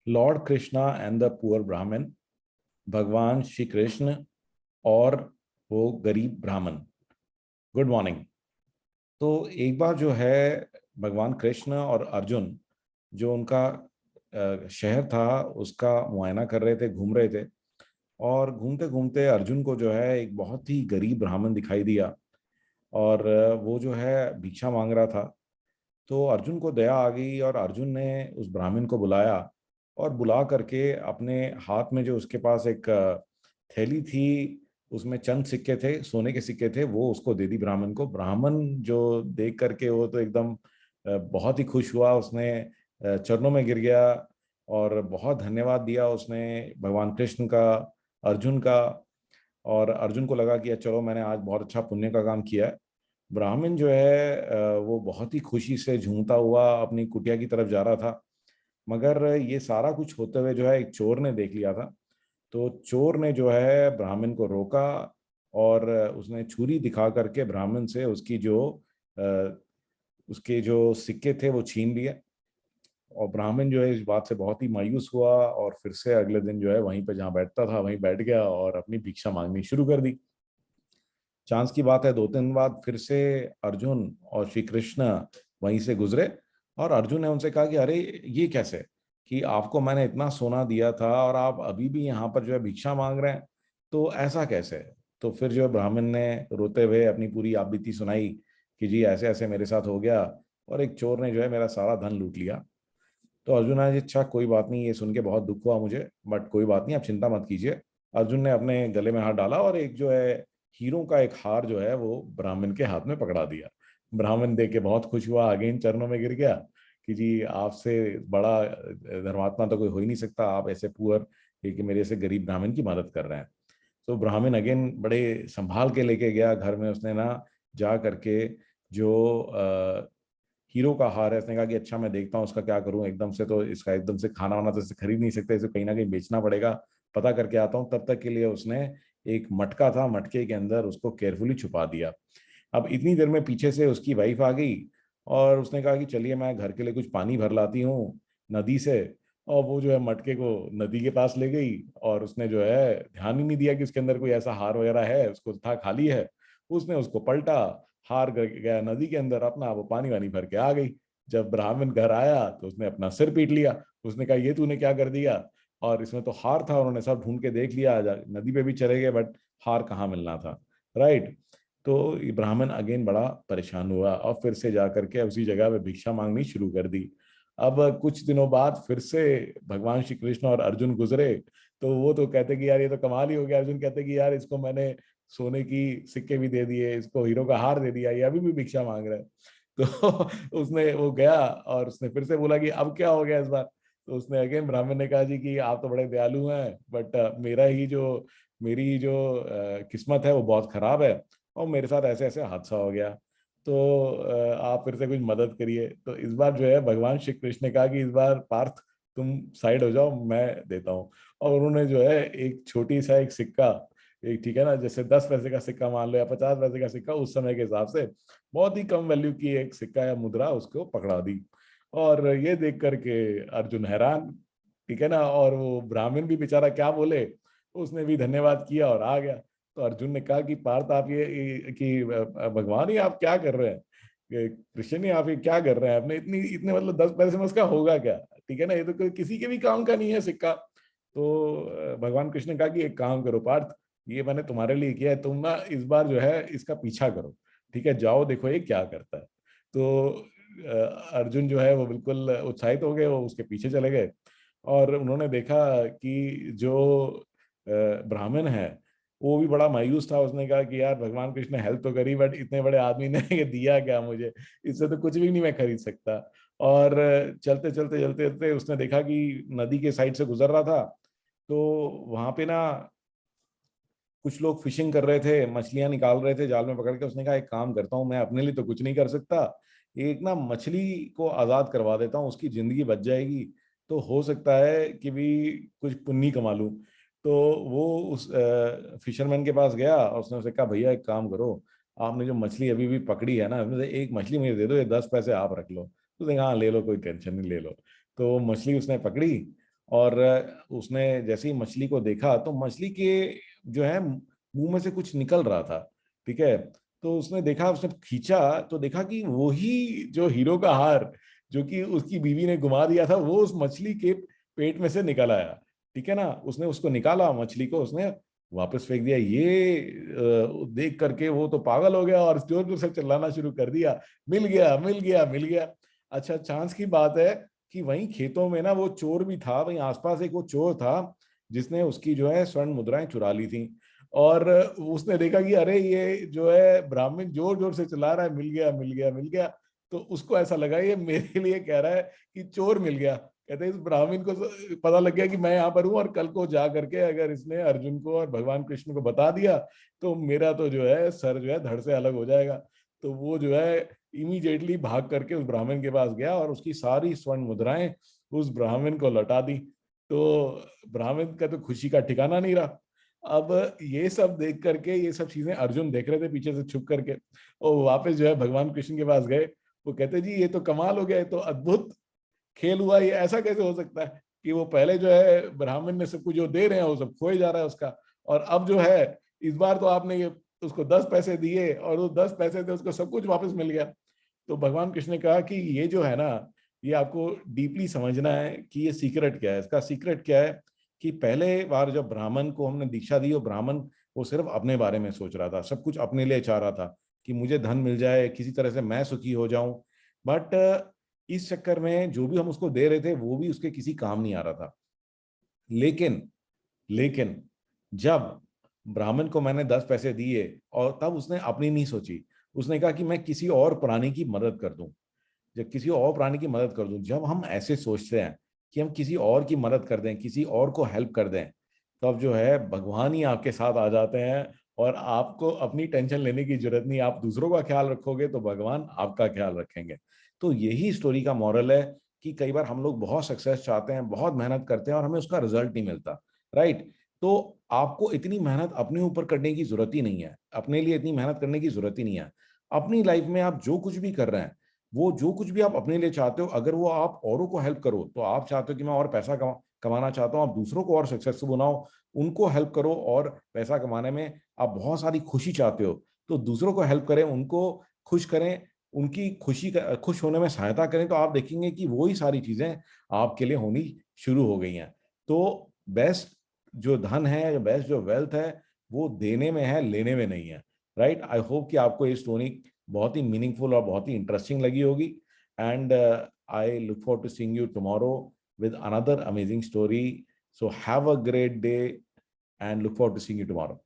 Lord Krishna and the poor ब्राह्मण, भगवान श्री कृष्ण और वो गरीब ब्राह्मण। Good morning. तो एक बार जो है भगवान कृष्ण और अर्जुन जो उनका शहर था उसका मुआयना कर रहे थे, घूम रहे थे। और घूमते घूमते अर्जुन को जो है एक बहुत ही गरीब ब्राह्मण दिखाई दिया। और वो जो है भिक्षा मांग रहा था। तो अर्जुन को दया आ गई और अर्जुन ने उस ब्राह्मण को बुलाया। और बुला करके अपने हाथ में जो उसके पास एक थैली थी, उसमें चंद सिक्के थे, सोने के सिक्के थे, वो उसको दे दी ब्राह्मण को। ब्राह्मण जो देख करके वो तो एकदम बहुत ही खुश हुआ। उसने चरणों में गिर गया और बहुत धन्यवाद दिया उसने भगवान कृष्ण का, अर्जुन का। और अर्जुन को लगा कि चलो मैंने आज बहुत अच्छा पुण्य का काम किया है। ब्राह्मण जो है वो बहुत ही खुशी से झूमता हुआ अपनी कुटिया की तरफ जा रहा था। मगर ये सारा कुछ होते हुए जो है एक चोर ने देख लिया था। तो चोर ने जो है ब्राह्मण को रोका और उसने छुरी दिखा करके ब्राह्मण से अ, उसके जो सिक्के थे वो छीन लिए। और ब्राह्मण जो है इस बात से बहुत ही मायूस हुआ और फिर से अगले दिन जो है वहीं पे जहाँ बैठता था वहीं बैठ गया और अपनी भिक्षा मांगनी शुरू कर दी। चांस की बात है 2 दिन बाद फिर से अर्जुन और श्री कृष्ण वहीं से गुजरे। और अर्जुन ने उनसे कहा कि अरे ये कैसे कि आपको मैंने इतना सोना दिया था और आप अभी भी यहाँ पर जो है भिक्षा मांग रहे हैं, तो ऐसा कैसे। तो फिर जो है ब्राह्मण ने रोते हुए अपनी पूरी आपबीती सुनाई कि जी ऐसे ऐसे मेरे साथ हो गया और एक चोर ने जो है मेरा सारा धन लूट लिया। तो अर्जुन ने, अच्छा कोई बात नहीं, ये सुन के बहुत दुख हुआ मुझे, बट कोई बात नहीं, आप चिंता मत कीजिए। अर्जुन ने अपने गले में हाथ डाला और एक जो है हीरों का एक हार जो है वो ब्राह्मण के हाथ में पकड़ा दिया। ब्राह्मण देख के बहुत खुश हुआ, आगे इन चरणों में गिर गया कि जी आपसे बड़ा धर्मात्मा तो कोई हो ही नहीं सकता, आप ऐसे पुअर कि मेरे से गरीब ब्राह्मण की मदद कर रहे हैं। तो ब्राह्मण अगेन बड़े संभाल के लेके गया घर में। उसने ना जा करके जो हीरो का हार है, उसने कहा कि अच्छा मैं देखता हूँ उसका क्या करूँ, एकदम से तो इसका एकदम से खाना वाना तो इसे खरीद नहीं सकते, इसे कहीं ना कहीं बेचना पड़ेगा, पता करके आता हूँ। तब तक के लिए उसने एक मटका था, मटके के अंदर उसको केयरफुली छुपा दिया। अब इतनी देर में पीछे से उसकी वाइफ आ गई और उसने कहा कि चलिए मैं घर के लिए कुछ पानी भर लाती हूँ नदी से। और वो जो है मटके को नदी के पास ले गई और उसने जो है ध्यान ही नहीं दिया कि उसके अंदर कोई ऐसा हार वगैरह है, उसको था खाली है। उसने उसको पलटा, हार गया नदी के अंदर, अपना वो पानी वानी भर के आ गई। जब ब्राह्मण घर आया तो उसने अपना सिर पीट लिया। उसने कहा ये तूने क्या कर दिया। और इसमें तो हार था, उन्होंने सब ढूंढ के देख लिया, नदी पे भी चले गए, बट हार कहाँ मिलना था। राइट। तो ये ब्राह्मण अगेन बड़ा परेशान हुआ और फिर से जा करके उसी जगह पे भिक्षा मांगनी शुरू कर दी। अब कुछ दिनों बाद फिर से भगवान श्री कृष्ण और अर्जुन गुजरे। तो वो तो कहते कि यार ये तो कमाल ही हो गया। अर्जुन कहते कि यार इसको मैंने सोने की सिक्के भी दे दिए, इसको हीरो का हार दे दिया, ये अभी भी भिक्षा मांग रहा है। तो उसने वो गया और उसने फिर से बोला कि अब क्या हो गया इस बार। तो उसने अगेन ब्राह्मण ने कहा जी कि आप तो बड़े दयालु हैं, बट मेरी जो किस्मत है वो बहुत खराब है और मेरे साथ ऐसे ऐसे हादसा हो गया। तो आप फिर से कुछ मदद करिए। तो इस बार जो है भगवान श्री कृष्ण ने कहा कि इस बार पार्थ तुम साइड हो जाओ, मैं देता हूँ। और उन्होंने जो है एक छोटी सा एक सिक्का, एक ठीक है ना जैसे 10 पैसे का सिक्का मान लो या 50 पैसे का सिक्का, उस समय के हिसाब से बहुत ही कम वैल्यू की एक सिक्का या मुद्रा उसको पकड़ा दी। और ये देख करके अर्जुन हैरान, ठीक है ना। और वो ब्राह्मण भी बेचारा क्या बोले, उसने भी धन्यवाद किया और आ गया। तो अर्जुन ने कहा कि पार्थ आप ये कि भगवान ही आप क्या कर रहे हैं, कृष्ण ही आप ये क्या कर रहे हैं, आपने इतनी इतने मतलब 10 पैसे में उसका होगा क्या। ठीक है ना, ये तो किसी के भी काम का नहीं है सिक्का। तो भगवान कृष्ण ने कहा कि एक काम करो पार्थ, ये मैंने तुम्हारे लिए किया है, तुम ना इस बार जो है इसका पीछा करो। ठीक है, जाओ देखो ये क्या करता है। तो अर्जुन जो है वो बिल्कुल उत्साहित हो गए, वो उसके पीछे चले गए। और उन्होंने देखा कि जो ब्राह्मण है वो भी बड़ा मायूस था। उसने कहा कि यार भगवान कृष्ण ने हेल्प तो करी, बट इतने बड़े आदमी ने ये दिया क्या मुझे, इससे तो कुछ भी नहीं मैं खरीद सकता। और चलते चलते चलते चलते उसने देखा कि नदी के साइड से गुजर रहा था। तो वहां पे ना कुछ लोग फिशिंग कर रहे थे, मछलियां निकाल रहे थे जाल में पकड़ के। उसने कहा एक काम करता हूँ, मैं अपने लिए तो कुछ नहीं कर सकता, एक ना मछली को आजाद करवा देता हूँ, उसकी जिंदगी बच जाएगी, तो हो सकता है कि भी कुछ पुण्य कमा लूं। तो वो उस फिशरमैन के पास गया और उसने उसे कहा भैया एक काम करो, आपने जो मछली अभी भी पकड़ी है ना, उसमें से एक मछली मुझे दे दो, ये 10 पैसे आप रख लो। तो उसने कहा हाँ ले लो, कोई टेंशन नहीं, ले लो। तो वो मछली उसने पकड़ी और उसने जैसे ही मछली को देखा तो मछली के जो है मुंह में से कुछ निकल रहा था, ठीक है। तो उसने देखा, उसने खींचा तो देखा कि वही जो हीरो का हार जो कि उसकी बीवी ने घुमा दिया था वो उस मछली के पेट में से निकल आया, ठीक है ना। उसने उसको निकाला, मछली को उसने वापस फेंक दिया। ये देख करके वो तो पागल हो गया और जोर जोर से चिल्लाना शुरू कर दिया, मिल गया मिल गया मिल गया। अच्छा, चांस की बात है कि वहीं खेतों में ना वो चोर भी था, वहीं आसपास एक वो चोर था जिसने उसकी जो है स्वर्ण मुद्राएं चुरा ली थी। और उसने देखा कि अरे ये जो है ब्राह्मण जोर जोर से चिल्ला रहा है, मिल गया मिल गया मिल गया। तो उसको ऐसा लगा ये मेरे लिए कह रहा है कि चोर मिल गया। कहते हैं इस ब्राह्मण को पता लग गया कि मैं यहाँ पर हूँ और कल को जा करके अगर इसने अर्जुन को और भगवान कृष्ण को बता दिया तो मेरा तो जो है सर जो है धड़ से अलग हो जाएगा। तो वो जो है इमीडिएटली भाग करके उस ब्राह्मण के पास गया और उसकी सारी स्वर्ण मुद्राएं उस ब्राह्मण को लौटा दी। तो ब्राह्मण का तो खुशी का ठिकाना नहीं रहा। अब ये सब देख करके, ये सब चीजें अर्जुन देख रहे थे पीछे से छुप करके, और वापस जो है भगवान कृष्ण के पास गए। वो कहते जी ये तो कमाल हो गया, ये तो अद्भुत खेल हुआ, ये ऐसा कैसे हो सकता है कि वो पहले जो है ब्राह्मण ने सबको जो दे रहे हैं वो सब खोए जा रहा है उसका, और अब जो है इस बार तो आपने ये उसको 10 पैसे दिए और वो 10 पैसे थे उसको सब कुछ वापस मिल गया। तो भगवान कृष्ण ने कहा कि ये जो है ना, ये आपको डीपली समझना है कि ये सीक्रेट क्या है। इसका सीक्रेट क्या है कि पहले बार जब ब्राह्मण को हमने दीक्षा दी, वो ब्राह्मण वो सिर्फ अपने बारे में सोच रहा था, सब कुछ अपने लिए चाह रहा था कि मुझे धन मिल जाए, किसी तरह से मैं सुखी हो जाऊं। बट इस चक्कर में जो भी हम उसको दे रहे थे वो भी उसके किसी काम नहीं आ रहा था। लेकिन लेकिन जब ब्राह्मण को मैंने 10 पैसे दिए और तब उसने अपनी नहीं सोची, उसने कहा कि मैं किसी और प्राणी की मदद कर दूं। जब किसी और प्राणी की मदद कर दूं, जब हम ऐसे सोचते हैं कि हम किसी और की मदद कर दें, किसी और को हेल्प कर दें, तब जो है भगवान ही आपके साथ आ जाते हैं और आपको अपनी टेंशन लेने की जरूरत नहीं। आप दूसरों का ख्याल रखोगे तो भगवान आपका ख्याल रखेंगे। तो यही स्टोरी का मॉरल है कि कई बार हम लोग बहुत सक्सेस चाहते हैं, बहुत मेहनत करते हैं और हमें उसका रिजल्ट नहीं मिलता, राइट। तो आपको इतनी मेहनत अपने ऊपर करने की जरूरत ही नहीं है, अपने लिए इतनी मेहनत करने की जरूरत ही नहीं है। अपनी लाइफ में आप जो कुछ भी कर रहे हैं, वो जो कुछ भी आप अपने लिए चाहते हो, अगर वो आप औरों को हेल्प करो, तो आप चाहते हो कि मैं और पैसा कमाना चाहता हूँ, आप दूसरों को और सक्सेसफुल बनाओ, उनको हेल्प करो, और पैसा कमाने में आप बहुत सारी खुशी चाहते हो, तो दूसरों को हेल्प करें, उनको खुश करें, उनकी खुशी का खुश होने में सहायता करें, तो आप देखेंगे कि वो ही सारी चीजें आपके लिए होनी शुरू हो गई हैं। तो बेस्ट जो धन है या बेस्ट जो वेल्थ है वो देने में है, लेने में नहीं है, राइट। आई होप कि आपको ये स्टोरी बहुत ही मीनिंगफुल और बहुत ही इंटरेस्टिंग लगी होगी। And I look forward to seeing you tomorrow with another amazing story. So have a great day and look forward to seeing you tomorrow.